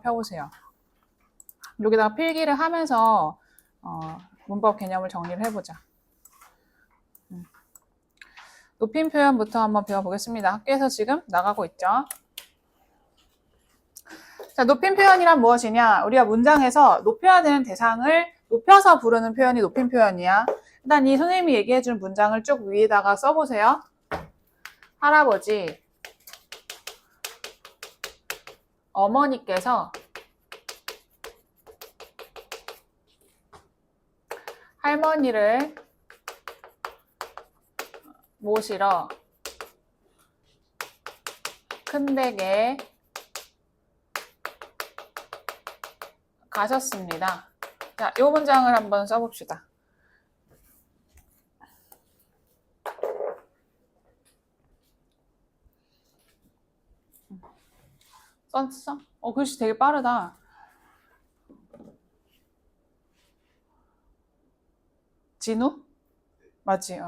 펴보세요. 여기다가 필기를 하면서 문법 개념을 정리를 해보자. 높임 표현부터 한번 배워보겠습니다. 학교에서 지금 나가고 있죠. 자, 높임 표현이란 무엇이냐? 우리가 문장에서 높여야 되는 대상을 높여서 부르는 표현이 높임 표현이야. 일단 이 선생님이 얘기해준 문장을 쭉 위에다가 써보세요. 할아버지, 어머니께서 할머니를 모시러 큰 댁에 가셨습니다. 자, 이 문장을 한번 써봅시다. 썼어? 글씨 되게 빠르다. 진우? 맞지?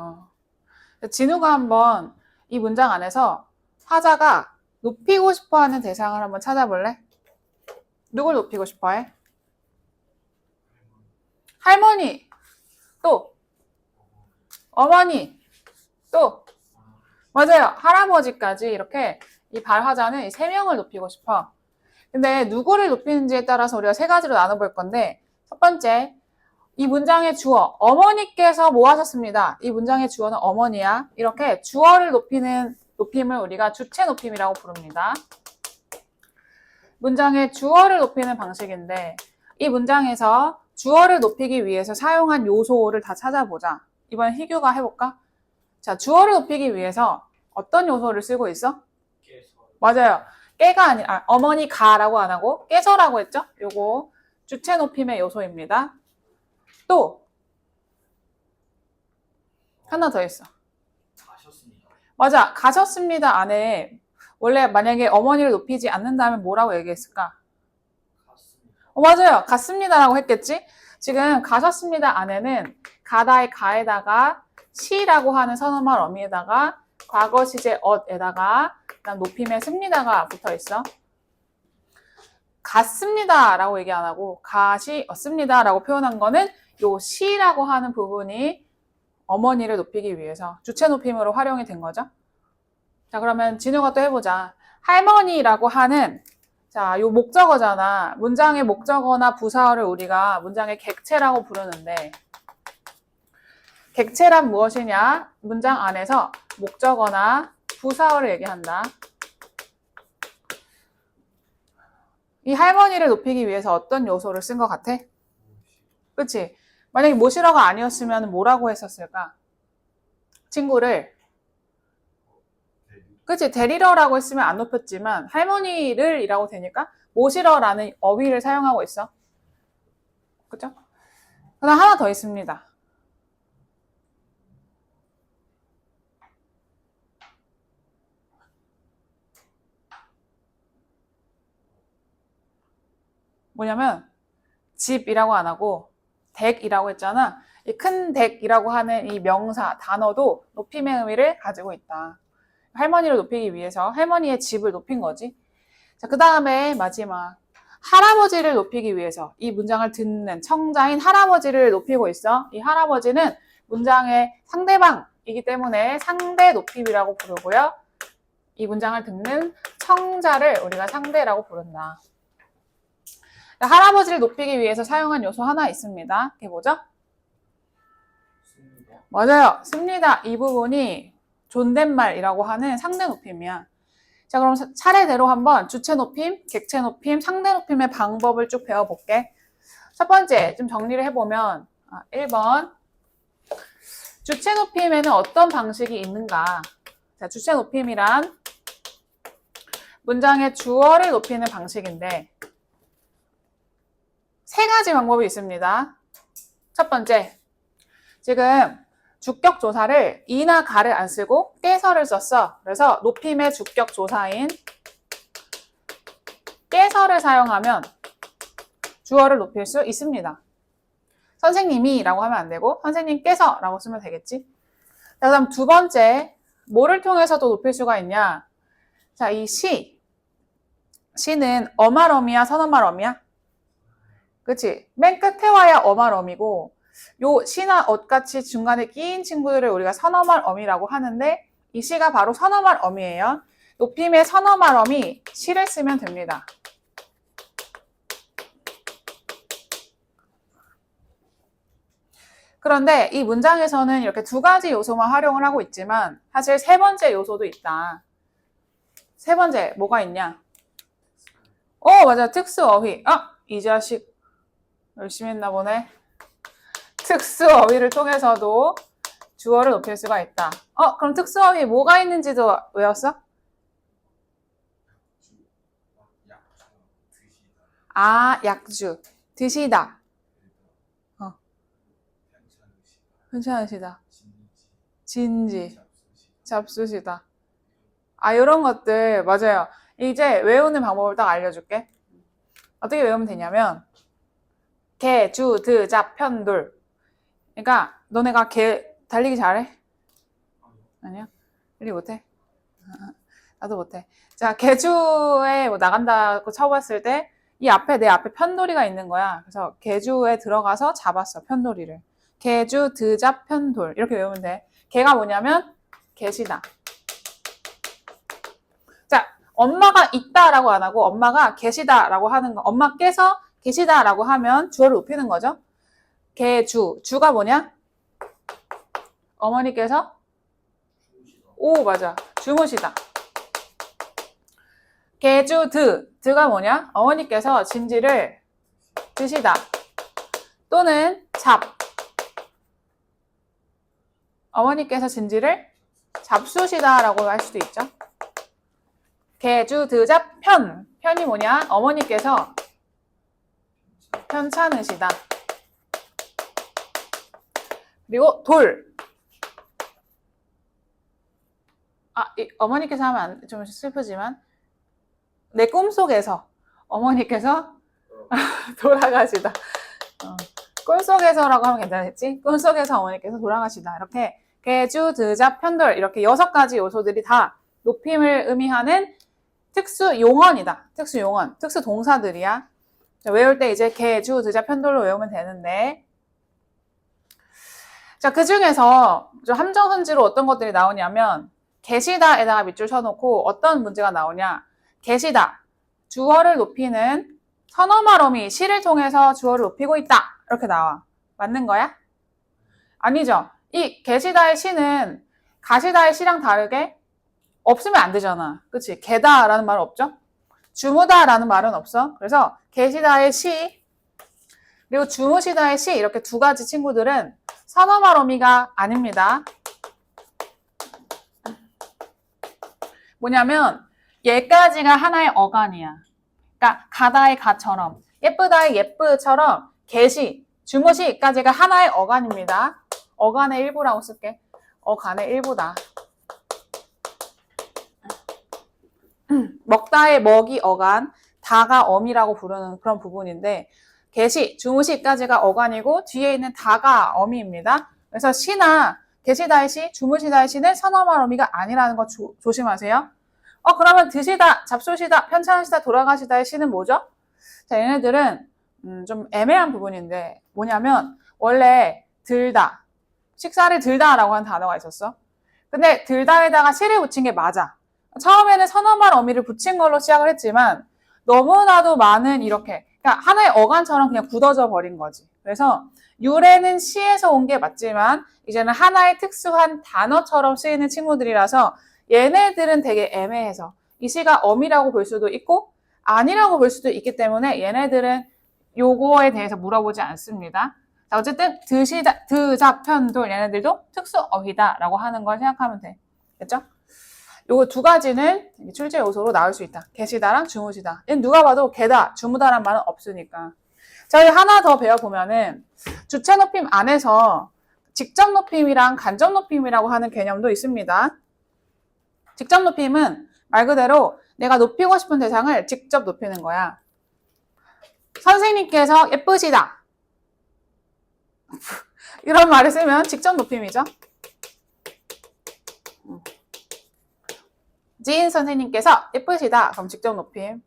진우가 한번 이 문장 안에서 화자가 높이고 싶어하는 대상을 한번 찾아볼래? 누굴 높이고 싶어해? 할머니, 또 어머니, 또 맞아요. 할아버지까지 이렇게 이 발화자는 이 세 명을 높이고 싶어. 근데 누구를 높이는지에 따라서 우리가 세 가지로 나눠볼 건데, 첫 번째, 이 문장의 주어, 어머니께서 뭐 하셨습니다. 이 문장의 주어는 어머니야. 이렇게 주어를 높이는 높임을 우리가 주체 높임이라고 부릅니다. 문장의 주어를 높이는 방식인데, 이 문장에서 주어를 높이기 위해서 사용한 요소를 다 찾아보자. 이번엔 희규가 해볼까? 자, 주어를 높이기 위해서 어떤 요소를 쓰고 있어? 맞아요. 깨가 아니라, 어머니 가라고 안 하고 깨서라고 했죠? 요거 주체 높임의 요소입니다. 또 하나 더 있어. 가셨습니다. 맞아. 가셨습니다 안에 원래 만약에 어머니를 높이지 않는다면 뭐라고 얘기했을까? 갔습니다. 맞아요. 갔습니다라고 했겠지? 지금 가셨습니다 안에는 가다의 가에다가 시라고 하는 선어말 어미에다가 과거 시제 엇에다가 그다음 높임의 습니다가 붙어 있어. 갔습니다라고 얘기 안 하고 가시었습니다라고 표현한 거는 요 시라고 하는 부분이 어머니를 높이기 위해서 주체 높임으로 활용이 된 거죠. 자, 그러면 진우가 또 해보자. 할머니라고 하는 자, 요 목적어잖아. 문장의 목적어나 부사어를 우리가 문장의 객체라고 부르는데 객체란 무엇이냐? 문장 안에서 목적어나 부사어를 얘기한다. 이 할머니를 높이기 위해서 어떤 요소를 쓴 것 같아? 그치? 만약에 모시러가 아니었으면 뭐라고 했었을까? 친구를 그치? 데리러라고 했으면 안 높였지만 할머니를 이라고 되니까 모시러라는 어휘를 사용하고 있어. 그죠? 그다음 하나 더 있습니다. 뭐냐면 집이라고 안 하고 댁이라고 했잖아. 이 큰 댁이라고 하는 이 명사, 단어도 높임의 의미를 가지고 있다. 할머니를 높이기 위해서 할머니의 집을 높인 거지. 자, 그 다음에 마지막 할아버지를 높이기 위해서 이 문장을 듣는 청자인 할아버지를 높이고 있어. 이 할아버지는 문장의 상대방이기 때문에 상대 높임이라고 부르고요. 이 문장을 듣는 청자를 우리가 상대라고 부른다. 할아버지를 높이기 위해서 사용한 요소 하나 있습니다. 그게 뭐죠? 습니다. 맞아요. 습니다. 이 부분이 존댓말이라고 하는 상대 높임이야. 자, 그럼 차례대로 한번 주체 높임, 객체 높임, 상대 높임의 방법을 쭉 배워볼게. 첫 번째, 좀 정리를 해보면 1번 주체 높임에는 어떤 방식이 있는가? 자, 주체 높임이란 문장의 주어를 높이는 방식인데 세 가지 방법이 있습니다. 첫 번째, 지금 주격 조사를 이나 가를 안 쓰고 깨서를 썼어. 그래서 높임의 주격 조사인 깨서를 사용하면 주어를 높일 수 있습니다. 선생님이 라고 하면 안 되고 선생님께서 라고 쓰면 되겠지. 자, 그다음 두 번째, 뭐를 통해서도 높일 수가 있냐? 자, 이 시는 어말어미야, 선어말어미야? 그치? 맨 끝에 와야 어말어미고 요 시나 엇같이 중간에 끼인 친구들을 우리가 선어말어미라고 하는데 이 시가 바로 선어말어미예요. 높임의 선어말어미 시를 쓰면 됩니다. 그런데 이 문장에서는 이렇게 두 가지 요소만 활용을 하고 있지만 사실 세 번째 요소도 있다. 세 번째 뭐가 있냐? 맞아. 특수어휘. 이 자식 열심히 했나 보네. 특수어휘를 통해서도 주어를 높일 수가 있다. 그럼 특수어휘 뭐가 있는지도 외웠어? 약주. 드시다. 괜찮으시다. 진지. 잡수시다. 이런 것들, 맞아요. 이제 외우는 방법을 딱 알려줄게. 어떻게 외우면 되냐면, 개, 주, 드, 잡, 편, 돌. 그러니까, 너네가 달리기 잘해? 아니야? 달리기 못해? 나도 못해. 자, 개주에 뭐 나간다고 쳐봤을 때, 내 앞에 편돌이가 있는 거야. 그래서 개주에 들어가서 잡았어, 편돌이를. 개주, 드잡, 편돌. 이렇게 외우면 돼. 개가 뭐냐면, 계시다. 자, 엄마가 있다라고 안 하고, 엄마가 계시다라고 하는 거. 엄마께서 계시다라고 하면 주어를 높이는 거죠. 개주. 주가 뭐냐? 어머니께서? 맞아. 주무시다. 개주, 드가 뭐냐? 어머니께서 진지를 드시다. 또는 잡. 어머니께서 진지를 잡수시다라고 할 수도 있죠. 개주, 드잡, 편. 편이 뭐냐? 어머니께서 편찮으시다. 그리고 돌. 어머니께서 하면 좀 슬프지만 내 꿈속에서 어머니께서 돌아가시다. 꿈속에서라고 하면 괜찮겠지? 꿈속에서 어머니께서 돌아가시다. 이렇게 개주, 드잡, 편돌 이렇게 6가지 요소들이 다 높임을 의미하는 특수 용언이다. 특수 용언, 특수 동사들이야. 외울 때 이제 개주, 드잡, 편돌로 외우면 되는데 자, 그 중에서 함정선지로 어떤 것들이 나오냐면 계시다에다가 밑줄 쳐놓고 어떤 문제가 나오냐. 계시다. 주어를 높이는 선어말어미 시를 통해서 주어를 높이고 있다. 이렇게 나와. 맞는 거야? 아니죠. 이 계시다의 시는 가시다의 시랑 다르게 없으면 안 되잖아. 그치? 개다라는 말은 없죠? 주무다라는 말은 없어. 그래서 계시다의 시 그리고 주무시다의 시 이렇게 두 가지 친구들은 선어말어미가 아닙니다. 뭐냐면 얘까지가 하나의 어간이야. 그러니까 가다의 가처럼 예쁘다의 예쁘처럼 계시, 주무시까지가 하나의 어간입니다. 어간의 일부라고 쓸게. 어간의 일부다. 먹다의 먹이 어간, 다가 어미라고 부르는 그런 부분인데 계시, 주무시까지가 어간이고 뒤에 있는 다가 어미입니다. 그래서 시나 계시다의 시, 주무시다의 시는 선어말 어미가 아니라는 거 조심하세요. 그러면 드시다, 잡수시다, 편찮으시다, 돌아가시다의 시는 뭐죠? 자, 얘네들은 좀 애매한 부분인데 뭐냐면 원래 들다, 식사를 들다라고 하는 단어가 있었어. 근데 들다에다가 시를 붙인 게 맞아. 처음에는 선어말 어미를 붙인 걸로 시작을 했지만 너무나도 많은 이렇게 그러니까 하나의 어간처럼 그냥 굳어져 버린 거지. 그래서 유래는 시에서 온 게 맞지만 이제는 하나의 특수한 단어처럼 쓰이는 친구들이라서 얘네들은 되게 애매해서 이 시가 어미라고 볼 수도 있고 아니라고 볼 수도 있기 때문에 얘네들은 요거에 대해서 물어보지 않습니다. 자, 어쨌든 드시다, 드잡, 편돌 얘네들도 특수어휘다라고 하는 걸 생각하면 돼. 됐죠? 요거 두 가지는 출제 요소로 나올 수 있다. 계시다랑 주무시다. 얘는 누가 봐도 개다, 주무다란 말은 없으니까. 자, 여기 하나 더 배워보면은 주체 높임 안에서 직접 높임이랑 간접 높임이라고 하는 개념도 있습니다. 직접 높임은 말 그대로 내가 높이고 싶은 대상을 직접 높이는 거야. 선생님께서 예쁘시다. 이런 말을 쓰면 직접 높임이죠. 지인 선생님께서 예쁘시다. 그럼 직접 높임.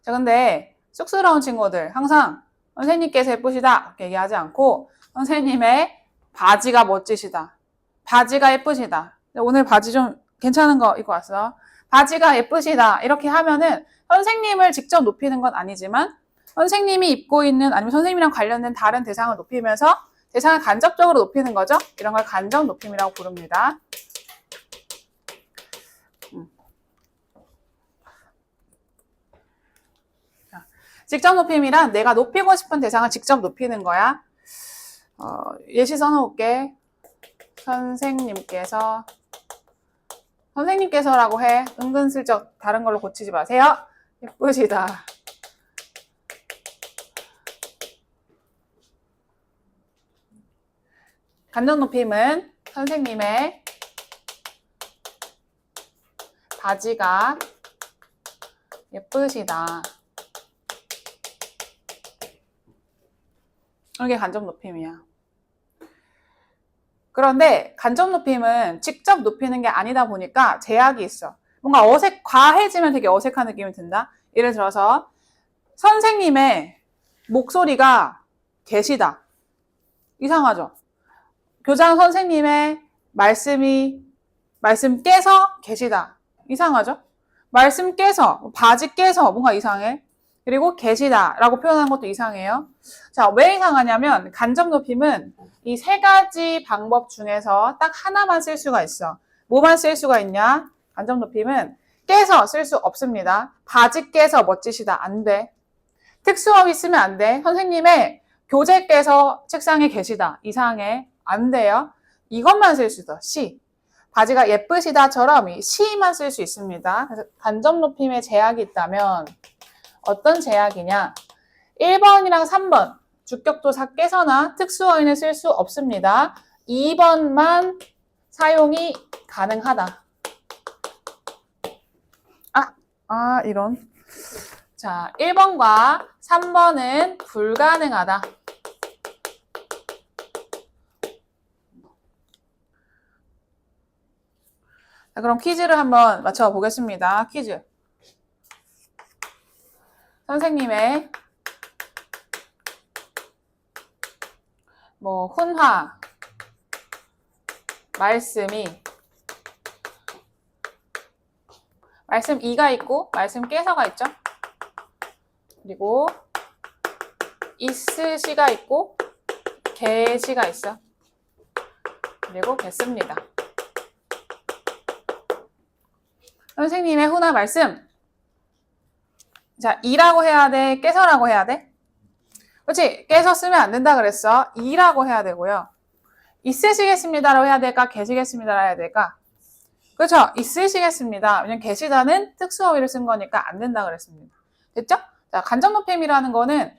자, 근데 쑥스러운 친구들 항상 선생님께서 예쁘시다 이렇게 얘기하지 않고 선생님의 바지가 멋지시다. 바지가 예쁘시다. 오늘 바지 좀 괜찮은 거 입고 왔어. 바지가 예쁘시다. 이렇게 하면은 선생님을 직접 높이는 건 아니지만 선생님이 입고 있는 아니면 선생님이랑 관련된 다른 대상을 높이면서 대상을 간접적으로 높이는 거죠. 이런 걸 간접 높임이라고 부릅니다. 직접 높임이란 내가 높이고 싶은 대상을 직접 높이는 거야. 예시 써놓을게. 선생님께서라고 해. 은근슬쩍 다른 걸로 고치지 마세요. 예쁘시다. 간접 높임은 선생님의 바지가 예쁘시다. 이게 간접 높임이야. 그런데 간접 높임은 직접 높이는 게 아니다 보니까 제약이 있어. 뭔가 과해지면 되게 어색한 느낌이 든다. 예를 들어서 선생님의 목소리가 계시다. 이상하죠? 교장 선생님의 말씀께서 계시다. 이상하죠? 말씀께서, 바지께서 뭔가 이상해. 그리고 계시다 라고 표현한 것도 이상해요. 자, 왜 이상하냐면 간접 높임은 이 세 가지 방법 중에서 딱 하나만 쓸 수가 있어. 뭐만 쓸 수가 있냐? 간접 높임은 깨서 쓸 수 없습니다. 바지께서 멋지시다. 안 돼. 특수어휘 쓰면 안 돼. 선생님의 교재께서 책상에 계시다. 이상해. 안 돼요. 이것만 쓸 수 있어. 시. 바지가 예쁘시다처럼 이 시만 쓸 수 있습니다. 그래서 간접 높임에 제약이 있다면 어떤 제약이냐? 1번이랑 3번 주격조사 깨서나 특수어휘는 쓸 수 없습니다. 2번만 사용이 가능하다. 이런. 자, 1번과 3번은 불가능하다. 자, 그럼 퀴즈를 한번 맞춰보겠습니다. 퀴즈. 선생님의 훈화 말씀 2가 있고 말씀 깨서가 있죠. 그리고 있으시가 있고 계시가 있어. 그리고 겠습니다. 선생님의 훈화 말씀. 자, 이라고 해야 돼? 깨서라고 해야 돼? 그렇지? 깨서 쓰면 안 된다 그랬어. 이라고 해야 되고요. 있으시겠습니다라고 해야 될까? 계시겠습니다라고 해야 될까? 그렇죠? 있으시겠습니다. 왜냐면 계시다는 특수어휘를 쓴 거니까 안 된다 그랬습니다. 됐죠? 자, 간접 높임이라는 거는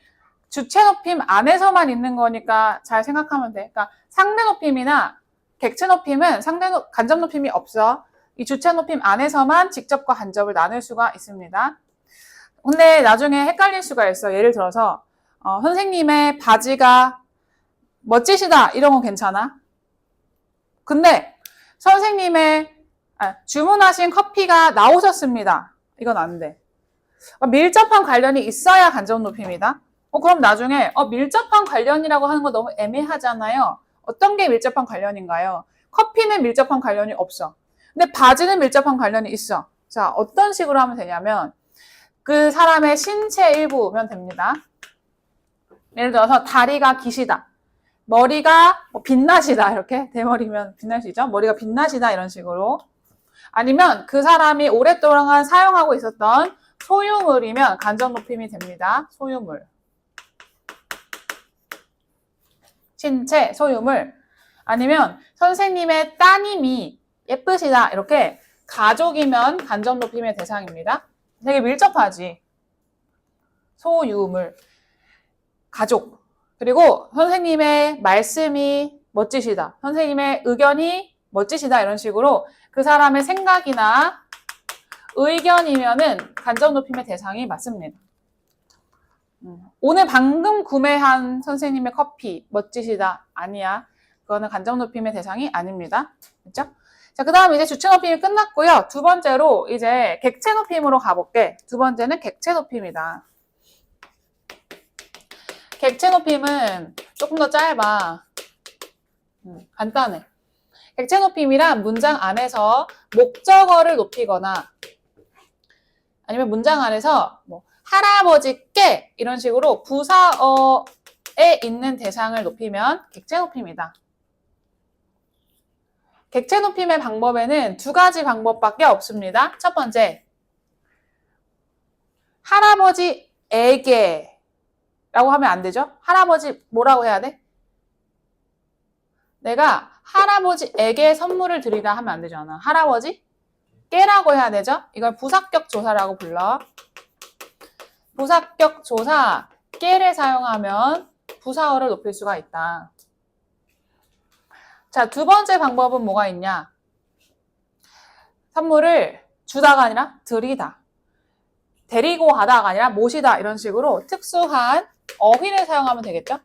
주체 높임 안에서만 있는 거니까 잘 생각하면 돼. 그러니까 상대 높임이나 객체 높임은 간접 높임이 없어. 이 주체 높임 안에서만 직접과 간접을 나눌 수가 있습니다. 근데 나중에 헷갈릴 수가 있어. 예를 들어서 선생님의 바지가 멋지시다 이런 건 괜찮아. 근데 선생님의 주문하신 커피가 나오셨습니다. 이건 안 돼. 밀접한 관련이 있어야 간접 높임이다. 그럼 나중에 밀접한 관련이라고 하는 거 너무 애매하잖아요. 어떤 게 밀접한 관련인가요? 커피는 밀접한 관련이 없어. 근데 바지는 밀접한 관련이 있어. 자, 어떤 식으로 하면 되냐면 그 사람의 신체 일부면 됩니다. 예를 들어서 다리가 기시다. 머리가 빛나시다. 이렇게 대머리면 빛날 수 있죠. 머리가 빛나시다 이런 식으로. 아니면 그 사람이 오랫동안 사용하고 있었던 소유물이면 간접 높임이 됩니다. 소유물. 신체, 소유물. 아니면 선생님의 따님이 예쁘시다. 이렇게 가족이면 간접 높임의 대상입니다. 되게 밀접하지. 소유물. 가족. 그리고 선생님의 말씀이 멋지시다. 선생님의 의견이 멋지시다. 이런 식으로 그 사람의 생각이나 의견이면은 간접 높임의 대상이 맞습니다. 오늘 방금 구매한 선생님의 커피 멋지시다. 아니야. 그거는 간접 높임의 대상이 아닙니다. 그렇죠? 자, 그 다음 이제 주체 높임이 끝났고요. 두 번째로 이제 객체 높임으로 가볼게. 두 번째는 객체 높임이다. 객체 높임은 조금 더 짧아. 간단해. 객체 높임이란 문장 안에서 목적어를 높이거나 아니면 문장 안에서 뭐 할아버지께 이런 식으로 부사어에 있는 대상을 높이면 객체 높임이다. 객체 높임의 방법에는 두 가지 방법밖에 없습니다. 첫 번째, 할아버지에게 라고 하면 안 되죠? 할아버지 뭐라고 해야 돼? 내가 할아버지에게 선물을 드리다 하면 안 되잖아. 할아버지께라고 해야 되죠? 이걸 부사격 조사라고 불러. 부사격 조사 께를 사용하면 부사어를 높일 수가 있다. 자, 두 번째 방법은 뭐가 있냐? 선물을 주다가 아니라 드리다. 데리고 가다가 아니라 모시다 이런 식으로 특수한 어휘를 사용하면 되겠죠?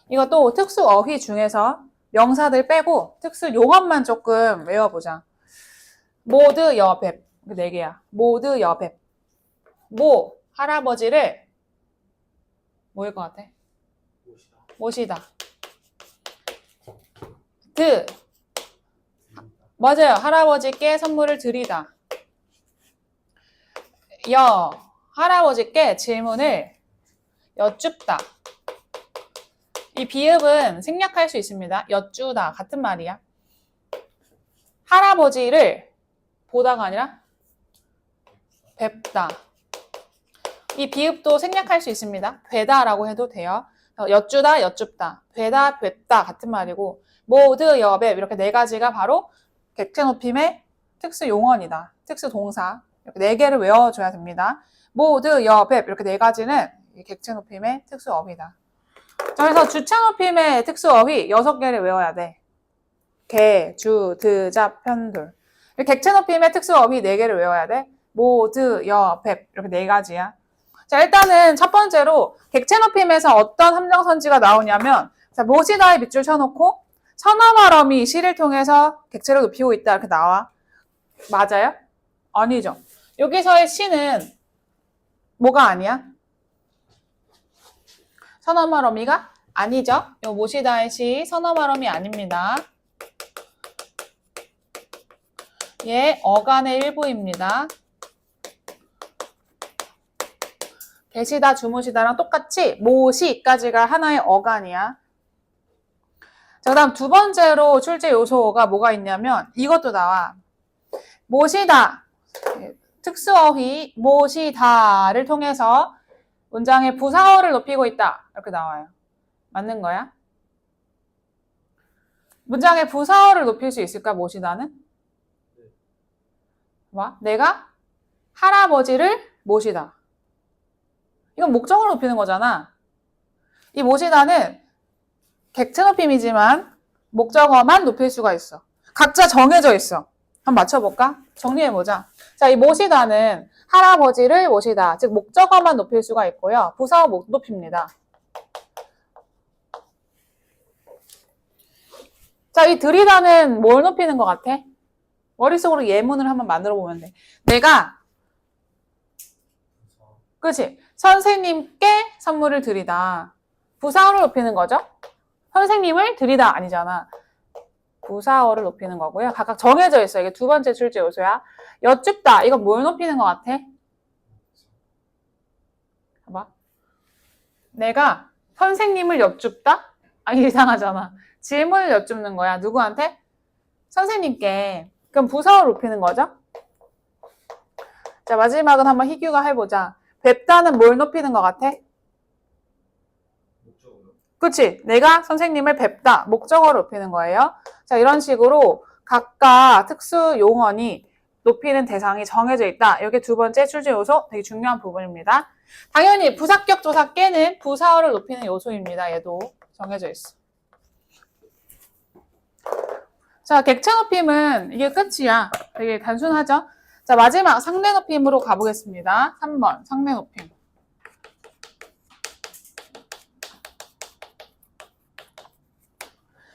이것도 특수 어휘 중에서 명사들 빼고 특수 용어만 조금 외워보자. 모드 여백. 4개야. 모드 여백. 모, 할아버지를 뭐일 것 같아? 모시다. 드, 맞아요. 할아버지께 선물을 드리다. 여, 할아버지께 질문을 여쭙다. 이 비읍은 생략할 수 있습니다. 여쭈다 같은 말이야. 할아버지를 보다가 아니라 뵙다. 이 비읍도 생략할 수 있습니다. 뵈다라고 해도 돼요. 여쭈다, 여쭙다, 뵈다, 뵙다 같은 말이고 모드, 여뵙 이렇게 4가지가 바로 객체 높임의 특수 용언이다. 특수 동사. 이렇게 4개를 외워줘야 됩니다. 모드, 여뵙 이렇게 4가지는 객체 높임의 특수 어휘다. 자, 그래서 주체 높임의 특수 어휘 6개를 외워야 돼. 개, 주, 드, 잡, 편돌. 객체 높임의 특수 어휘 4개를 외워야 돼. 모드, 여, 뵙 이렇게 4가지야. 자, 일단은 첫 번째로 객체 높임에서 어떤 함정선지가 나오냐면 자, 모시다에 밑줄 쳐놓고 선어말어미 시를 통해서 객체를 높이고 있다 이렇게 나와. 맞아요? 아니죠. 여기서의 시는 뭐가 아니야? 선어말어미가 아니죠. 요 모시다의 시 선어말어미 아닙니다. 예, 어간의 일부입니다. 계시다, 주무시다랑 똑같이 모시까지가 하나의 어간이야. 자, 그 다음 두 번째로 출제 요소가 뭐가 있냐면 이것도 나와. 모시다, 특수어휘 모시다를 통해서 문장의 부사어를 높이고 있다. 이렇게 나와요. 맞는 거야? 문장의 부사어를 높일 수 있을까, 모시다는? 봐, 내가 할아버지를 모시다. 이건 목적어를 높이는 거잖아. 이 모시다는 객체 높임이지만 목적어만 높일 수가 있어. 각자 정해져 있어. 한번 맞춰볼까? 정리해보자. 자, 이 모시다는 할아버지를 모시다. 즉 목적어만 높일 수가 있고요. 부사어 못 높입니다. 자, 이 드리다는 뭘 높이는 것 같아? 머릿속으로 예문을 한번 만들어 보면 돼. 내가 그렇지? 선생님께 선물을 드리다. 부사어를 높이는 거죠? 선생님을 드리다 아니잖아. 부사어를 높이는 거고요. 각각 정해져 있어. 이게 두 번째 출제 요소야. 여쭙다. 이건 뭘 높이는 것 같아? 봐봐. 내가 선생님을 여쭙다? 아니, 이상하잖아. 질문을 여쭙는 거야. 누구한테? 선생님께. 그럼 부사어를 높이는 거죠? 자, 마지막은 한번 희규가 해보자. 뵙다는 뭘 높이는 것 같아? 목적으로. 그치? 내가 선생님을 뵙다. 목적어를 높이는 거예요. 자, 이런 식으로 각각 특수 용언이 높이는 대상이 정해져 있다. 이게 두 번째 출제 요소 되게 중요한 부분입니다. 당연히 부사격 조사 깨는 부사어를 높이는 요소입니다. 얘도 정해져 있어. 자, 객체 높임은 이게 끝이야. 되게 단순하죠? 자, 마지막 상대 높임으로 가보겠습니다. 3번 상대 높임.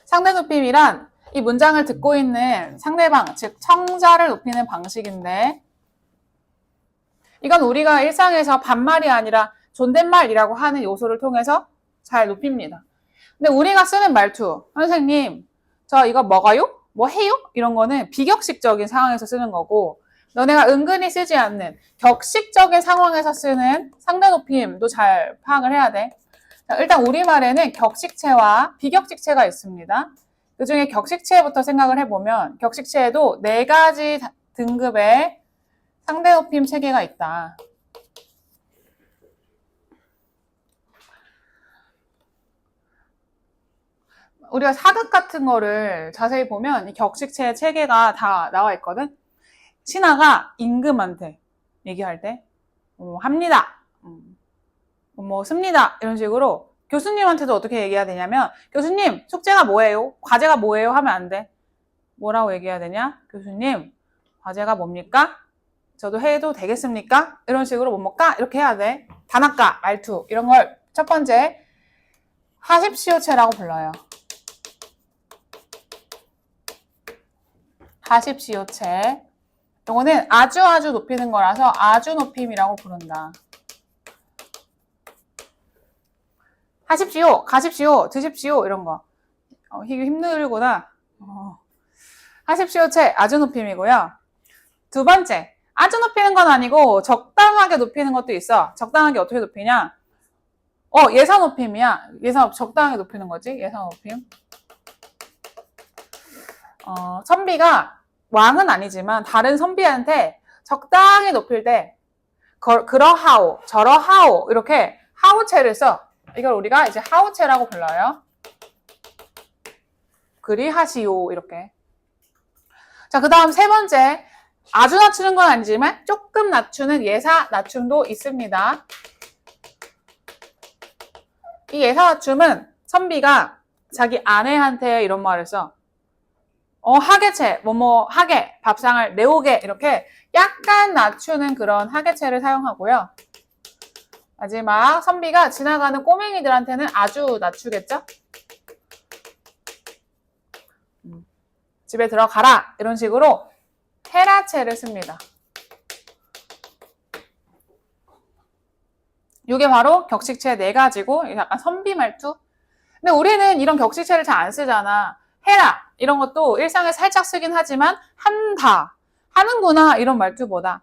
상대 높임이란 이 문장을 듣고 있는 상대방, 즉 청자를 높이는 방식인데 이건 우리가 일상에서 반말이 아니라 존댓말이라고 하는 요소를 통해서 잘 높입니다. 근데 우리가 쓰는 말투, 선생님, 저 이거 먹어요? 뭐 해요? 이런 거는 비격식적인 상황에서 쓰는 거고 너네가 은근히 쓰지 않는 격식적인 상황에서 쓰는 상대 높임도 잘 파악을 해야 돼. 자, 일단 우리말에는 격식체와 비격식체가 있습니다. 그 중에 격식체부터 생각을 해보면 격식체에도 4가지 등급의 상대 높임 체계가 있다. 우리가 사극 같은 거를 자세히 보면 이 격식체 체계가 다 나와 있거든. 신하가 임금한테 얘기할 때 합니다. 뭐 씁니다. 이런 식으로 교수님한테도 어떻게 얘기해야 되냐면 교수님 숙제가 뭐예요? 과제가 뭐예요? 하면 안 돼. 뭐라고 얘기해야 되냐? 교수님 과제가 뭡니까? 저도 해도 되겠습니까? 이런 식으로 뭐뭐까? 이렇게 해야 돼. 단아까, 말투 이런 걸 첫 번째 하십시오체라고 불러요. 하십시오체. 요거는 아주 높이는 거라서 아주 높임이라고 부른다. 하십시오, 가십시오, 드십시오 이런 거. 이게 힘들구나. 하십시오체 아주 높임이고요. 두 번째, 아주 높이는 건 아니고 적당하게 높이는 것도 있어. 적당하게 어떻게 높이냐? 예사 높임이야. 예사 적당하게 높이는 거지. 예사 높임. 선비가 왕은 아니지만 다른 선비한테 적당히 높일 때 그러하오, 저러하오 이렇게 하우체를 써. 이걸 우리가 이제 하우체라고 불러요. 그리하시오 이렇게. 자, 그 다음 세 번째. 아주 낮추는 건 아니지만 조금 낮추는 예사 낮춤도 있습니다. 이 예사 낮춤은 선비가 자기 아내한테 이런 말을 써. 하계체, 뭐뭐 하게, 밥상을 내오게 이렇게 약간 낮추는 그런 하계체를 사용하고요. 마지막 선비가 지나가는 꼬맹이들한테는 아주 낮추겠죠? 집에 들어가라 이런 식으로 헤라체를 씁니다. 이게 바로 격식체 4가지고 약간 선비 말투. 근데 우리는 이런 격식체를 잘 안 쓰잖아. 해라 이런 것도 일상에 살짝 쓰긴 하지만 한다, 하는구나 이런 말투보다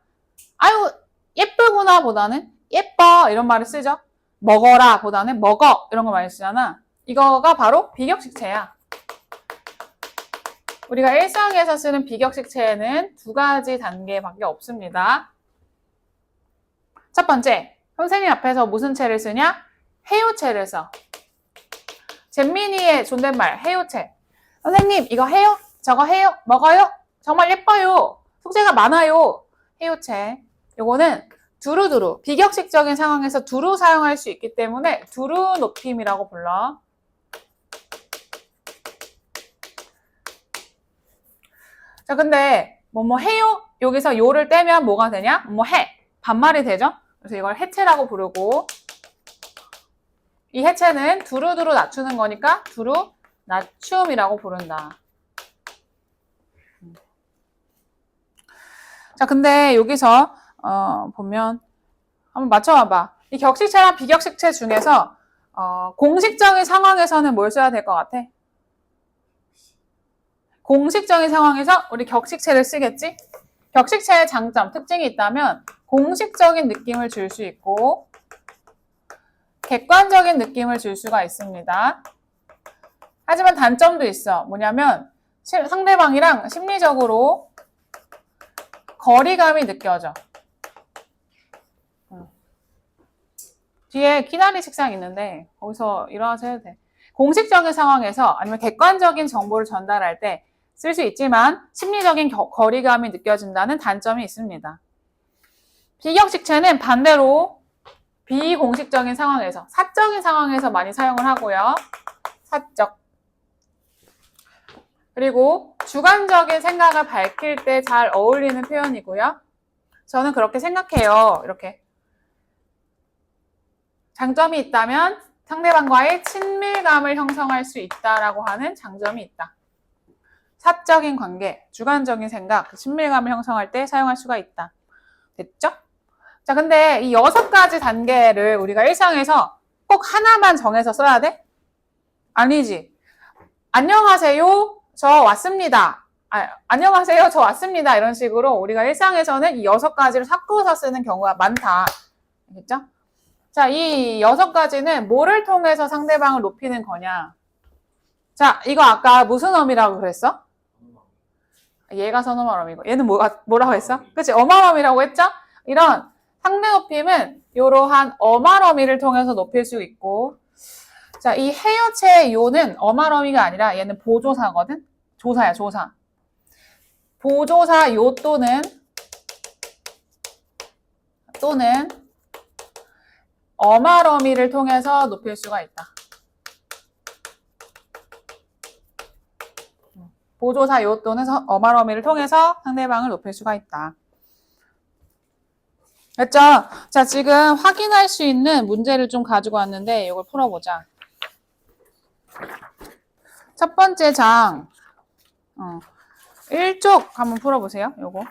아유 예쁘구나 보다는 예뻐 이런 말을 쓰죠. 먹어라 보다는 먹어 이런 거 많이 쓰잖아. 이거가 바로 비격식체야. 우리가 일상에서 쓰는 비격식체에는 2가지 단계밖에 없습니다. 첫 번째, 선생님 앞에서 무슨 체를 쓰냐? 해요체를 써. 잼민이의 존댓말 해요체. 선생님 이거 해요? 저거 해요? 먹어요? 정말 예뻐요. 숙제가 많아요. 해요체. 요거는 두루두루 비격식적인 상황에서 두루 사용할 수 있기 때문에 두루 높임이라고 불러. 자, 근데 뭐뭐 해요? 여기서 요를 떼면 뭐가 되냐? 뭐 해. 반말이 되죠? 그래서 이걸 해체라고 부르고 이 해체는 두루두루 낮추는 거니까 두루 낮춤이라고 부른다. 자, 근데 여기서 보면 한번 맞춰봐봐. 이 격식체랑 비격식체 중에서 공식적인 상황에서는 뭘 써야 될 것 같아? 공식적인 상황에서 우리 격식체를 쓰겠지? 격식체의 장점, 특징이 있다면 공식적인 느낌을 줄 수 있고 객관적인 느낌을 줄 수가 있습니다. 하지만 단점도 있어. 뭐냐면 상대방이랑 심리적으로 거리감이 느껴져. 뒤에 키다리 책상 있는데 거기서 일어나서 해도 돼. 공식적인 상황에서 아니면 객관적인 정보를 전달할 때 쓸 수 있지만 심리적인 거리감이 느껴진다는 단점이 있습니다. 비격식체는 반대로 비공식적인 상황에서, 사적인 상황에서 많이 사용을 하고요. 사적. 그리고 주관적인 생각을 밝힐 때 잘 어울리는 표현이고요. 저는 그렇게 생각해요. 이렇게. 장점이 있다면 상대방과의 친밀감을 형성할 수 있다라고 하는 장점이 있다. 사적인 관계, 주관적인 생각, 친밀감을 형성할 때 사용할 수가 있다. 됐죠? 자, 근데 이 6가지 단계를 우리가 일상에서 꼭 하나만 정해서 써야 돼? 아니지. 안녕하세요, 저 왔습니다. 안녕하세요, 저 왔습니다. 이런 식으로 우리가 일상에서는 이 6가지를 섞어서 쓰는 경우가 많다. 알겠죠? 자, 이 6가지는 뭐를 통해서 상대방을 높이는 거냐? 자, 이거 아까 무슨 어미라고 그랬어? 얘가 선어말어미고 얘는 뭐라고 했어? 그치? 어말어미라고 했죠? 이런 상대 높임은 이러한 어말어미를 통해서 높일 수 있고, 자, 이 해여체의 요는 어말어미가 아니라 얘는 보조사거든? 조사야, 조사. 보조사 요 또는 어말어미를 통해서 높일 수가 있다. 보조사 요 또는 어말어미를 통해서 상대방을 높일 수가 있다. 됐죠? 자, 지금 확인할 수 있는 문제를 좀 가지고 왔는데 이걸 풀어보자. 첫 번째 장 1쪽 한번 풀어보세요. 요거.